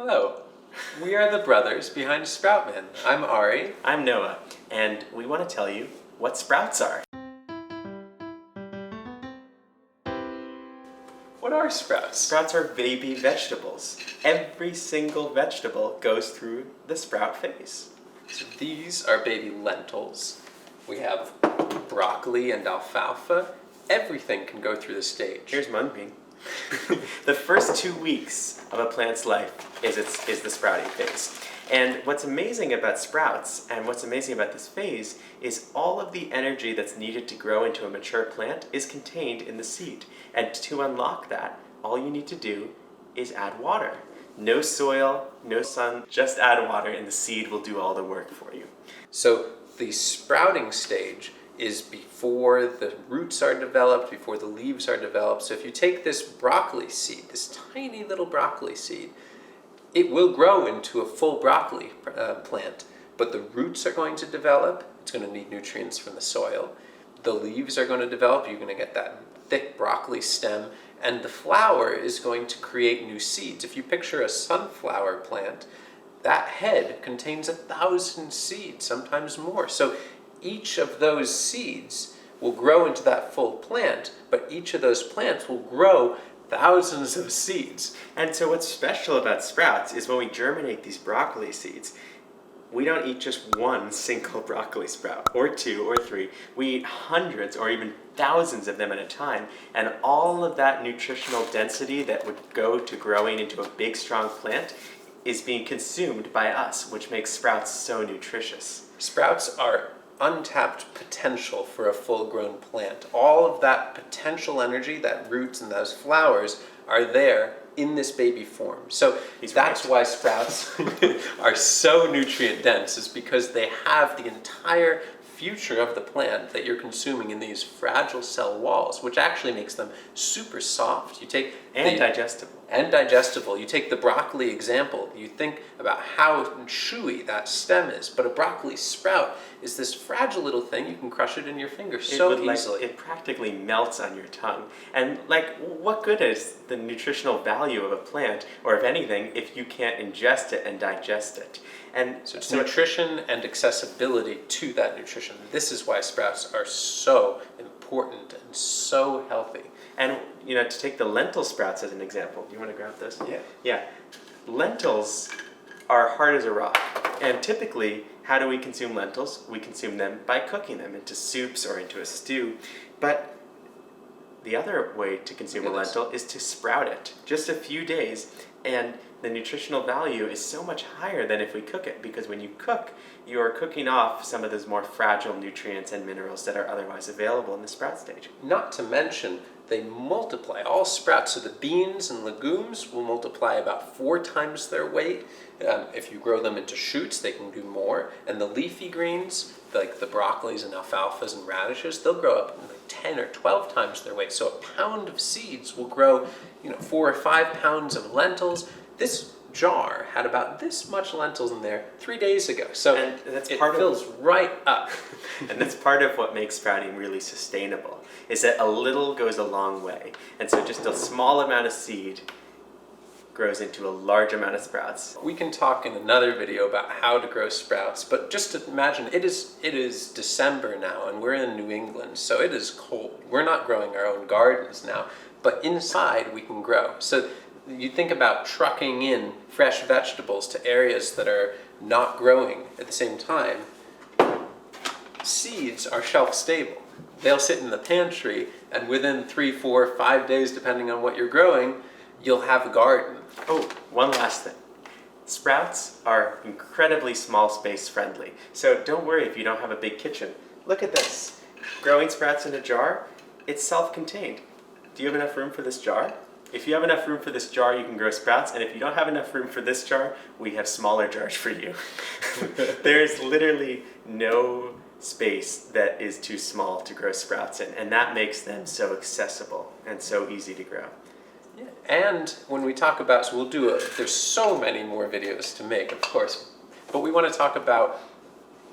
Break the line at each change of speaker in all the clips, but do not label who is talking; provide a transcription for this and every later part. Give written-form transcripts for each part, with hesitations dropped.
Hello, we are the brothers behind Sproutman. I'm Ari.
I'm Noah, and we want to tell you what sprouts are.
What are sprouts?
Sprouts are baby vegetables. Every single vegetable goes through the sprout phase.
So these are baby lentils. We have broccoli and alfalfa. Everything can go through the stage.
Here's mung bean. The first 2 weeks of a plant's life is the sprouting phase. And what's amazing about sprouts and what's amazing about this phase is all of the energy that's needed to grow into a mature plant is contained in the seed. And to unlock that, all you need to do is add water. No soil, no sun, just add water and the seed will do all the work for you.
So the sprouting stage is before the roots are developed, before the leaves are developed. So if you take this broccoli seed, this tiny little broccoli seed, it will grow into a full broccoli plant, but the roots are going to develop. It's going to need nutrients from the soil. The leaves are going to develop. You're going to get that thick broccoli stem, and the flower is going to create new seeds. If you picture a sunflower plant, that head contains 1,000 seeds, sometimes more. So each of those seeds will grow into that full plant, but each of those plants will grow thousands of seeds.
And so what's special about sprouts is when we germinate these broccoli seeds, we don't eat just one single broccoli sprout, or 2 or 3. We eat hundreds or even thousands of them at a time, and all of that nutritional density that would go to growing into a big, strong plant is being consumed by us, which makes sprouts so nutritious.
Sprouts are untapped potential for a full-grown plant. All of that potential energy, that roots and those flowers, are there in this baby form. So that's why sprouts are so nutrient dense, is because they have the entire future of the plant that you're consuming in these fragile cell walls, which actually makes them super soft.
Digestible.
And digestible. You take the broccoli example, you think about how chewy that stem is, but a broccoli sprout is this fragile little thing. You can crush it in your finger so easily.
It practically melts on your tongue. And what good is the nutritional value of a plant, or of anything, if you can't ingest it and digest it? And
so it's nutrition and accessibility to that nutrition. This is why sprouts are so important and so healthy.
And to take the lentil sprouts as an example, do you want to grab this?
Yeah.
Yeah. Lentils are hard as a rock. And typically, how do we consume lentils? We consume them by cooking them into soups or into a stew. But the other way to consume a lentil is to sprout it. Just a few days, and the nutritional value is so much higher than if we cook it, because when you cook, you're cooking off some of those more fragile nutrients and minerals that are otherwise available in the sprout stage.
Not to mention, they multiply. All sprouts, so the beans and legumes will multiply about 4 times their weight. If you grow them into shoots, they can do more. And the leafy greens, like the broccolis and alfalfas and radishes, they'll grow up like 10 or 12 times their weight. So a pound of seeds will grow 4 or 5 pounds of lentils. This jar had about this much lentils in there 3 days ago. So it fills right up.
And that's part of what makes sprouting really sustainable, is that a little goes a long way. And so just a small amount of seed grows into a large amount of sprouts.
We can talk in another video about how to grow sprouts, but just to imagine, it is December now and we're in New England, so it is cold. We're not growing our own gardens now, but inside we can grow. So you think about trucking in fresh vegetables to areas that are not growing at the same time. Seeds are shelf stable. They'll sit in the pantry, and within 3, 4, 5 days, depending on what you're growing, you'll have a garden.
Oh, one last thing. Sprouts are incredibly small space friendly. So don't worry if you don't have a big kitchen. Look at this. Growing sprouts in a jar, it's self-contained. Do you have enough room for this jar? If you have enough room for this jar, you can grow sprouts. And if you don't have enough room for this jar, we have smaller jars for you. There's literally no space that is too small to grow sprouts in. And that makes them so accessible and so easy to grow.
Yeah. And when we talk about, so there's so many more videos to make, of course, but we want to talk about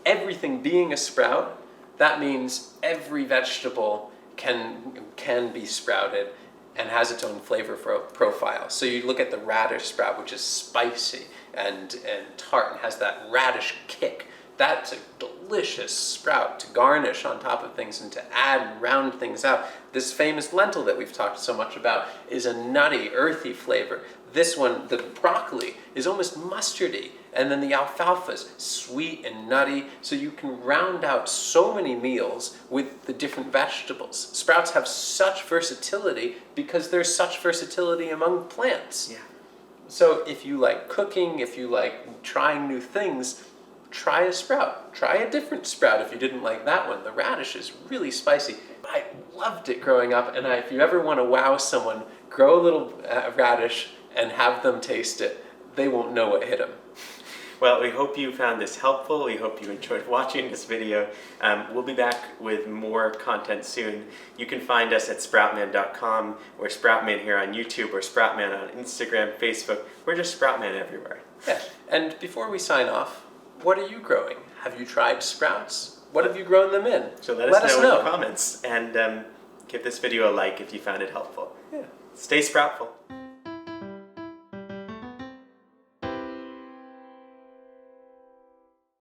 everything being a sprout. That means every vegetable can be sprouted. and has its own flavor profile. So you look at the radish sprout, which is spicy and tart and has that radish kick. That's a delicious sprout to garnish on top of things and to add and round things out. This famous lentil that we've talked so much about is a nutty, earthy flavor. This one, the broccoli, is almost mustardy. And then the alfalfa's sweet and nutty, so you can round out so many meals with the different vegetables. Sprouts have such versatility because there's such versatility among plants.
Yeah.
So if you like cooking, if you like trying new things, try a sprout. Try a different sprout if you didn't like that one. The radish is really spicy. I loved it growing up, and if you ever want to wow someone, grow a little radish and have them taste it. They won't know what hit them.
Well, we hope you found this helpful. We hope you enjoyed watching this video. We'll be back with more content soon. You can find us at sproutman.com. We're Sproutman here on YouTube. We're Sproutman on Instagram, Facebook. We're just Sproutman everywhere.
Yeah. And before we sign off, what are you growing? Have you tried sprouts? What have you grown them in?
So let us know in the comments. And give this video a like if you found it helpful.
Yeah.
Stay sproutful.